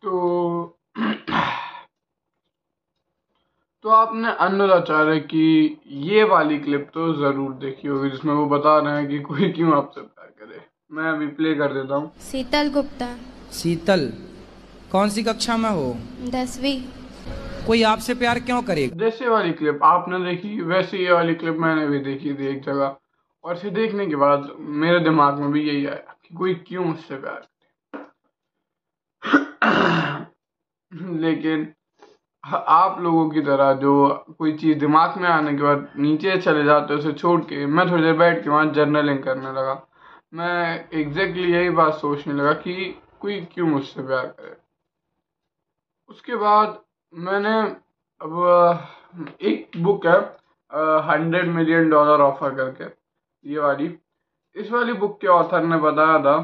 तो तो आपने अनुराग आचार्य की ये वाली क्लिप तो जरूर देखी होगी जिसमें वो बता रहे हैं कि कोई क्यों आपसे प्यार करे। मैं अभी प्ले कर देता हूँ। शीतल गुप्ता। शीतल, कौन सी कक्षा में हो? 10वीं। कोई आपसे प्यार क्यों करेगा? जैसे वाली क्लिप आपने देखी वैसे ये वाली क्लिप मैंने भी देखी थी एक जगह, और इसे देखने के बाद मेरे दिमाग में भी यही आया कि कोई क्यों मुझसे प्यार करे। लेकिन आप लोगों की तरह जो कोई चीज़ दिमाग में आने के बाद नीचे चले जाते हैं उसे छोड़ के मैं थोड़ी देर बैठ के वहाँ जर्नलिंग करने लगा। मैं एग्जैक्टली यही बात सोचने लगा कि कोई क्यों मुझसे प्यार करे। उसके बाद मैंने अब एक बुक है 100 मिलियन डॉलर ऑफर करके, ये वाली, इस वाली बुक के ऑथर ने बताया था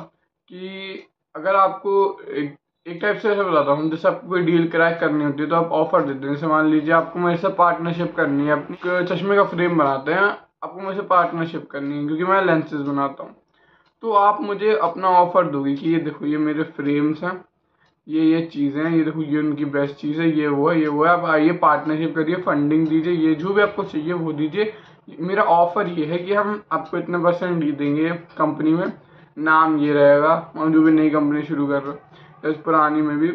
कि अगर आपको एक टाइप से ऐसा बताता हूँ, जैसे आपको कोई डील क्रैक करनी होती है तो आप ऑफर देते हैं। जैसे मान लीजिए आपको मेरे से पार्टनरशिप करनी है, अपनी चश्मे का फ्रेम बनाते हैं, आपको मेरे से पार्टनरशिप करनी है क्योंकि मैं लेंसेज बनाता हूँ। तो आप मुझे अपना ऑफर दोगे कि ये देखो ये मेरे फ्रेम्स हैं, ये चीज़ें हैं, ये देखो ये उनकी बेस्ट चीज़ है, ये वो है, ये वो है, आप आइए पार्टनरशिप करिए, फंडिंग दीजिए, ये जो भी आपको चाहिए वो दीजिए। मेरा ऑफर ये है कि हम आपको इतने परसेंट देंगे कंपनी में, नाम ये रहेगा, हम जो भी नई कंपनी शुरू कर रहे हो इस पुरानी में भी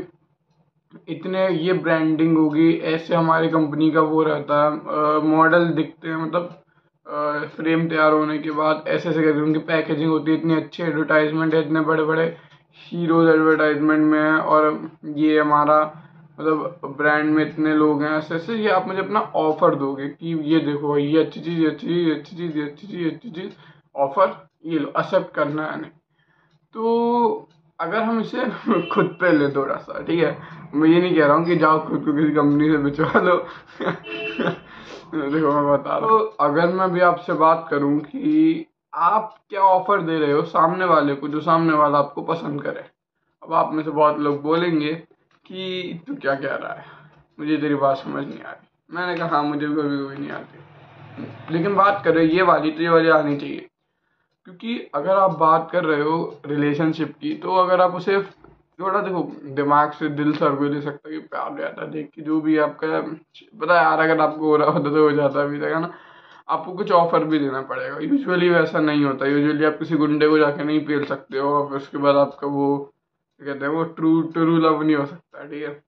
इतने ये ब्रांडिंग होगी, ऐसे हमारी कंपनी का वो रहता है, मॉडल दिखते हैं, मतलब फ्रेम तैयार होने के बाद ऐसे ऐसे करके उनकी पैकेजिंग होती है, इतनी अच्छी एडवर्टाइजमेंट है, इतने बड़े बड़े हीरोज एडवर्टाइजमेंट में है, और ये हमारा मतलब ब्रांड में इतने लोग हैं, ऐसे ऐसे। ये आप मुझे अपना ऑफर दोगे कि ये देखो ये अच्छी चीज़, ये अच्छी चीज़, ये अच्छी चीज़, ये अच्छी चीज़, ये अच्छी चीज़, ऑफर ये लो, एक्सेप्ट करना है नहीं। तो अगर हम इसे खुद पे ले थोड़ा सा, ठीक है, मैं ये नहीं कह रहा हूँ कि जाओ खुद को किसी कंपनी से बिचवा लो। देखो मैं बता रहा हूँ, तो अगर मैं भी आपसे बात करूँ कि आप क्या ऑफर दे रहे हो सामने वाले को, जो सामने वाला आपको पसंद करे। अब आप में से बहुत लोग बोलेंगे कि तू क्या कह रहा है, मुझे तेरी बात समझ नहीं आ रही। मैंने कहा हाँ मुझे भी कभी कभी नहीं आती, लेकिन बात करें ये वाली तो ये वाली आनी चाहिए। क्योंकि अगर आप बात कर रहे हो रिलेशनशिप की, तो अगर आप उसे थोड़ा देखो दिमाग से, दिल से कोई दे सकता है कि प्यार रहता है देख के, जो भी आपका पता है यार, अगर आपको हो रहा होता तो हो जाता अभी तक, है ना। आपको कुछ ऑफर भी देना पड़ेगा, यूजुअली वैसा नहीं होता। यूजुअली आप किसी गुंडे को जाके नहीं पेल सकते हो और फिर उसके बाद आपका वो क्या कहते हैं, वो ट्रू ट्रू लव नहीं हो सकता, ठीक है।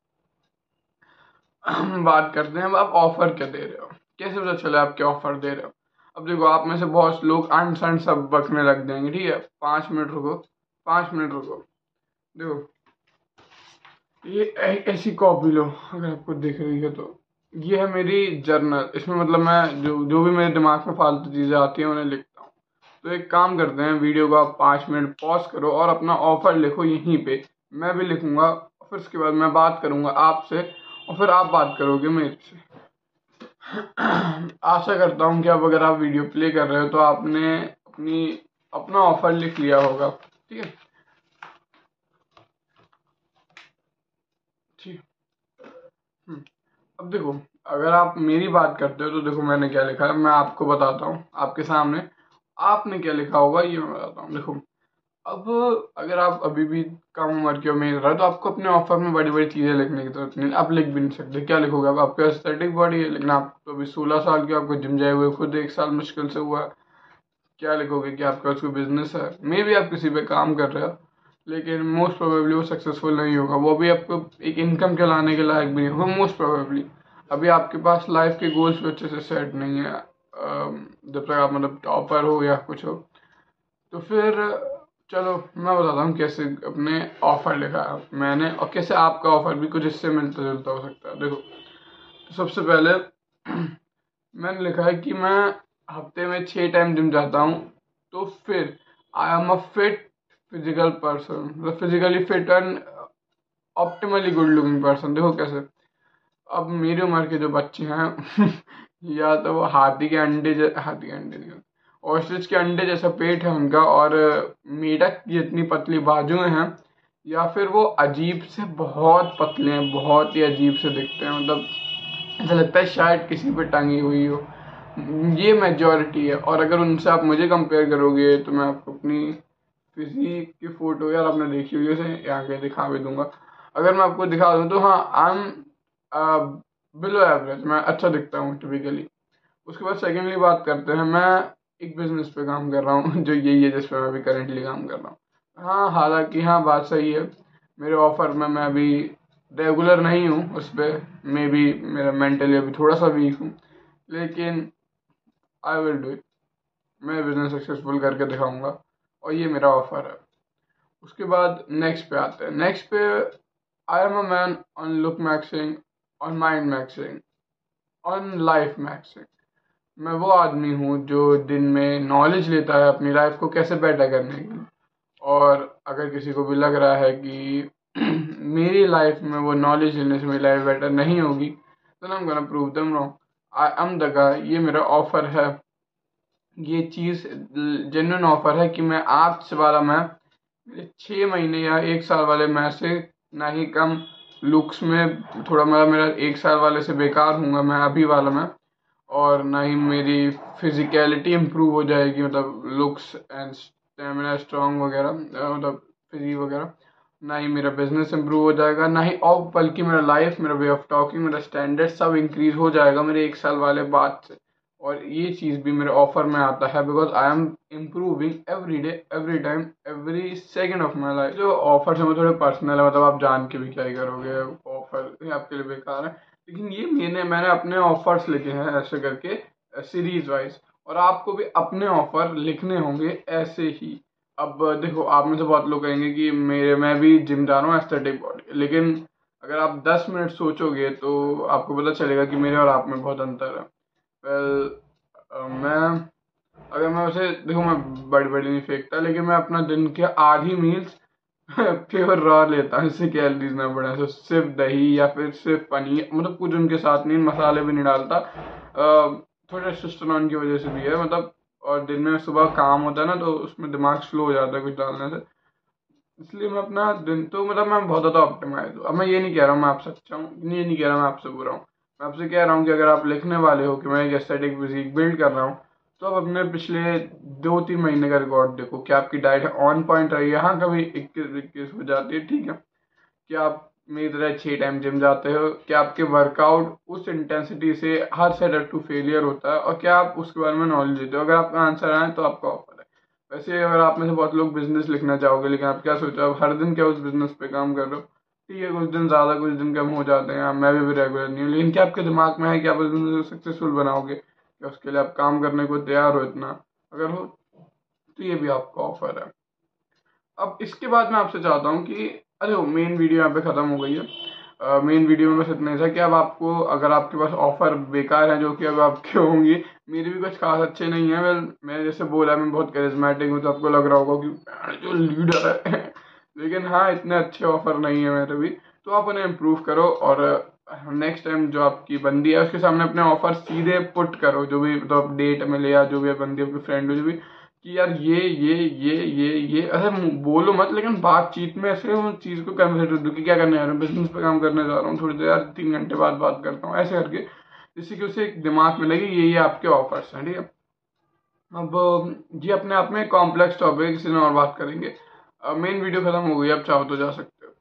हम बात करते हैं अब आप ऑफर क्या दे रहे हो, कैसे पता चले आप क्या ऑफर दे रहे हो। अब देखो आप में से बहुत लोग अंट संट सब बकने लग जाएंगे, ठीक है, 5 मिनट रुको, 5 मिनट रुको। देखो ये ऐसी कॉपी लो, अगर आपको दिख रही है तो, ये है मेरी जर्नल। इसमें मतलब मैं जो जो भी मेरे दिमाग में फालतू चीज़ें आती हैं उन्हें लिखता हूँ। तो एक काम करते हैं, वीडियो को आप 5 मिनट पॉज करो और अपना ऑफर लिखो यहीं पे, मैं भी लिखूंगा, फिर उसके बाद मैं बात करूंगा आपसे और फिर आप बात करोगे मेरे से। आशा करता हूँ कि अब अगर आप वीडियो प्ले कर रहे हो तो आपने अपना ऑफर लिख लिया होगा, ठीक है। ठीक। अब देखो अगर आप मेरी बात करते हो तो देखो मैंने क्या लिखा है, मैं आपको बताता हूँ आपके सामने, आपने क्या लिखा होगा ये मैं बताता हूँ। देखो अब अगर आप अभी भी कम उम्र की उम्मीद रहा तो आपको अपने ऑफर में बड़ी बड़ी चीज़ें लिखने की जरूरत नहीं, आप लिख भी नहीं सकते। क्या लिखोगे अब, आपके एस्थेटिक बॉडी है, लेकिन आप तो अभी 16 साल के, आपको जिम जाए हुए खुद 1 साल मुश्किल से हुआ है। क्या लिखोगे कि आपका उसको बिजनेस है, मे भी आप किसी पे काम कर रहे हो, लेकिन मोस्ट प्रोबेबली वो सक्सेसफुल नहीं होगा, वो भी आपको एक इनकम के लाने के लायक भी नहीं होगा मोस्ट प्रोबेबली। अभी आपके पास लाइफ के गोल्स भी अच्छे से सेट नहीं है, जब तक आप मतलब टॉपर हो या कुछ हो। तो फिर चलो मैं बताता हूँ कैसे अपने ऑफर लिखा है मैंने, और कैसे आपका ऑफर भी कुछ इससे मिलता जुलता हो सकता है। देखो तो सबसे पहले मैंने लिखा है कि मैं हफ्ते में 6 टाइम जिम जाता हूँ, तो फिर I am a fit physical person, मतलब physically fit and optimally good looking person. देखो कैसे, अब मेरी उम्र के जो बच्चे हैं या तो वो हाथी के अंडे नहीं होते, ऑस्ट्रिच के अंडे जैसा पेट है उनका, और मेढक की जितनी पतली बाजुएं हैं, या फिर वो अजीब से बहुत पतले हैं, बहुत ही अजीब से दिखते हैं, मतलब ऐसा लगता है शायद किसी पे टंगी हुई हो। ये मेजॉरिटी है, और अगर उनसे आप मुझे कंपेयर करोगे तो मैं आपको अपनी फिजिक की फोटो, यार आपने देखी हुई उसे यहाँ के दिखा भी दूंगा, अगर मैं आपको दिखा दूँ तो हाँ, आई एम बिलो एवरेज, मैं अच्छा दिखता हूँ टिपिकली। उसके बाद सेकेंडली बात करते हैं, मैं एक बिजनेस पे काम कर रहा हूँ जो यही है जिस पे मैं अभी करेंटली काम कर रहा हूँ। हाँ, हालांकि हाँ, बात सही है, मेरे ऑफर में मैं अभी रेगुलर नहीं हूँ उस पर, मे बी मेरा मेंटली अभी थोड़ा सा वीक हूँ, लेकिन आई विल डू इट। मैं बिजनेस सक्सेसफुल करके दिखाऊंगा और ये मेरा ऑफर है। उसके बाद नेक्स्ट पे आते हैं। नेक्स्ट पे, आई am a man on look maxing, on mind maxing, on life maxing. मैं वो आदमी हूँ जो दिन में नॉलेज लेता है अपनी लाइफ को कैसे बेटर करने की, और अगर किसी को भी लग रहा है कि मेरी लाइफ में वो नॉलेज लेने से मेरी लाइफ बेटर नहीं होगी, तो I am gonna prove them wrong. I am the guy, ये मेरा ऑफर है, ये चीज़ जेन्युइन ऑफर है कि मैं आज वाला मैं 6 महीने या 1 साल वाले मैं से ना ही कम, लुक्स में थोड़ा मेरा 1 साल वाले से बेकार हूँगा मैं अभी वाला मैं, और ना ही मेरी फिजिकलिटी इम्प्रूव हो जाएगी, मतलब लुक्स एंड स्टेमिना स्ट्रॉन्ग वगैरह, मतलब फिजिक वगैरह, ना ही मेरा बिजनेस इम्प्रूव हो जाएगा, ना ही और बल्कि मेरा लाइफ, मेरा वे ऑफ टॉकिंग, मेरा स्टैंडर्ड सब इंक्रीज हो जाएगा मेरे 1 साल वाले बाद से। और ये चीज़ भी मेरे ऑफर में आता है, because I am improving every day, every time, every second of my life. जो ऑफर्स हैं वो थोड़े पर्सनल है, मतलब आप जान के भी क्या ही करोगे, ऑफर आपके लिए बेकार है, लेकिन ये मैंने अपने ऑफर्स लिखे हैं ऐसे करके सीरीज वाइज, और आपको भी अपने ऑफर लिखने होंगे ऐसे ही। अब देखो, आप में से बहुत लोग कहेंगे कि मैं भी जिम जा रहा हूँ एस्थेटिक बॉडी, लेकिन अगर आप 10 मिनट सोचोगे तो आपको पता चलेगा कि मेरे और आप में बहुत अंतर है। मैं, अगर मैं उसे देखो, मैं बड़ी बड़ी नहीं फेंकता, लेकिन मैं अपना दिन के आधी मील्स प्योर रॉ लेता हूँ, इससे कैलोरीज ना बढ़े, तो सिर्फ दही या फिर सिर्फ पनीर, मतलब कुछ उनके साथ नहीं, मसाले भी नहीं डालता, थोड़ा टेस्टोस्टेरोन की वजह से भी है, मतलब। और दिन में सुबह काम होता है ना, तो उसमें दिमाग स्लो हो जाता है कुछ डालने से, इसलिए मैं अपना दिन तो, मतलब मैं बहुत ज़्यादा ऑप्टिमाइज हूँ। अब मैं ये नहीं कह रहा हूँ मैं आपसे अच्छा हूँ, ये नहीं कह रहा मैं आपसे बुरा हूँ, मैं आपसे कह रहा हूँ कि अगर आप लिखने वाले हो कि मैं एक एस्थेटिक फिजिक बिल्ड कर रहा हूँ, तो आप अपने पिछले 2-3 महीने का रिकॉर्ड देखो, क्या आपकी डाइट ऑन पॉइंट रही है? हाँ, कभी 21-21 हो जाती है, ठीक है। क्या आप मेरी तरह 6 टाइम जिम जाते हो? क्या आपके वर्कआउट उस इंटेंसिटी से हर सेट टू फेलियर होता है? और क्या आप उसके बारे में नॉलेज देते हो? अगर आपका आंसर आए तो आपका ऑफर है। वैसे अगर आप में से बहुत लोग बिजनेस लिखना चाहोगे, लेकिन आप क्या सोचो, आप हर दिन क्या उस बिजनेस पे काम कर रहे हो? ठीक है, कुछ दिन ज़्यादा कुछ दिन कम हो जाते हैं, मैं भी रेगुलर नहीं हूँ, लेकिन क्या आपके दिमाग में है कि आप बिजनेस सक्सेसफुल बनाओगे? क्या उसके लिए आप काम करने को तैयार हो इतना? अगर हो तो ये भी आपका ऑफर है। अब इसके बाद मैं आपसे चाहता हूँ कि, अरे मेन वीडियो यहाँ पे ख़त्म हो गई है। मेन वीडियो में बस इतना ही था कि अब आपको, अगर आपके पास ऑफर बेकार हैं, जो कि अब आपके होंगे, मेरे भी कुछ खास अच्छे नहीं है। वेल, मैं जैसे बोला मैं बहुत करिज्मेटिक हूँ, तो आपको लग रहा होगा कि जो लीडर है लेकिन हाँ, इतने अच्छे ऑफर नहीं है मेरे भी, तो आप उन्हें इम्प्रूव करो, और नेक्स्ट टाइम जो आपकी बंदी है उसके सामने अपने ऑफर सीधे पुट करो, जो भी मतलब डेट में ले, या जो भी बंदी आपकी फ्रेंड हो, जो भी, कि यार ये अरे बोलो मत, लेकिन बातचीत में ऐसे उन चीज़ को कन्वर्ट दो कि क्या करने जा रहा हूँ, बिजनेस पे काम करने जा रहा हूँ, थोड़ी देर यार 3 घंटे बाद बात करता हूँ, ऐसे करके, जिससे कि उसे एक दिमाग में लगे ये आपके ऑफर्स हैं, ठीक है। अब ये अपने आप में कॉम्प्लेक्स टॉपिक है, किसी दिन और बात करेंगे। मेन वीडियो खत्म हो गई, अब चाहो तो जा सकते हो।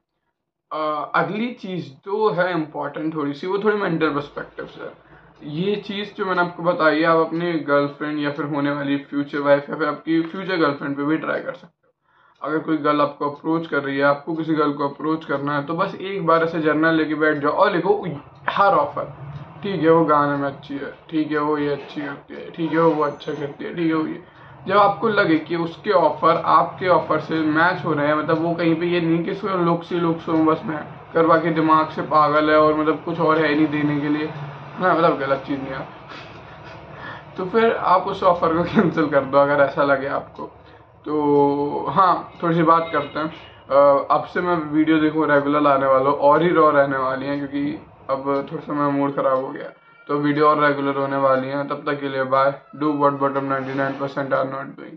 अगली चीज़ जो है इम्पोर्टेंट थोड़ी सी, वो थोड़ी मेंटल पर्सपेक्टिव से है। ये चीज़ जो मैंने आपको बताई है, आप अपनी गर्लफ्रेंड या फिर होने वाली फ्यूचर वाइफ या फिर आपकी फ्यूचर गर्लफ्रेंड पे भी ट्राई कर सकते हो। अगर कोई गर्ल आपको अप्रोच कर रही है, आपको किसी गर्ल को अप्रोच करना है, तो बस एक बार ऐसे जर्नल लेके बैठ जाओ और लिखो हर ऑफर। ठीक है, वो गाने में अच्छी है, ठीक है वो ये अच्छी करती है, ठीक है वो अच्छा करती है, ठीक है वो ये। जब आपको लगे कि उसके ऑफर आपके ऑफर से मैच हो रहे हैं, मतलब वो कहीं पे ये नहीं कि उसको लुक्स हो बस मैं करवा के दिमाग से पागल है, और मतलब कुछ और है नहीं देने के लिए, हाँ मतलब गलत चीज़ नहीं है, तो फिर आप उस ऑफर को कैंसिल कर दो अगर ऐसा लगे आपको। तो हाँ, थोड़ी सी बात करते हैं। अब से मैं वीडियो देखो रेगुलर आने वाला हूँ, और ही रॉ रहने वाली हैं, क्योंकि अब थोड़ा सा मेरा मूड खराब हो गया, तो वीडियो और रेगुलर होने वाली हैं। तब तक के लिए bye. Do what bottom 99% are not doing.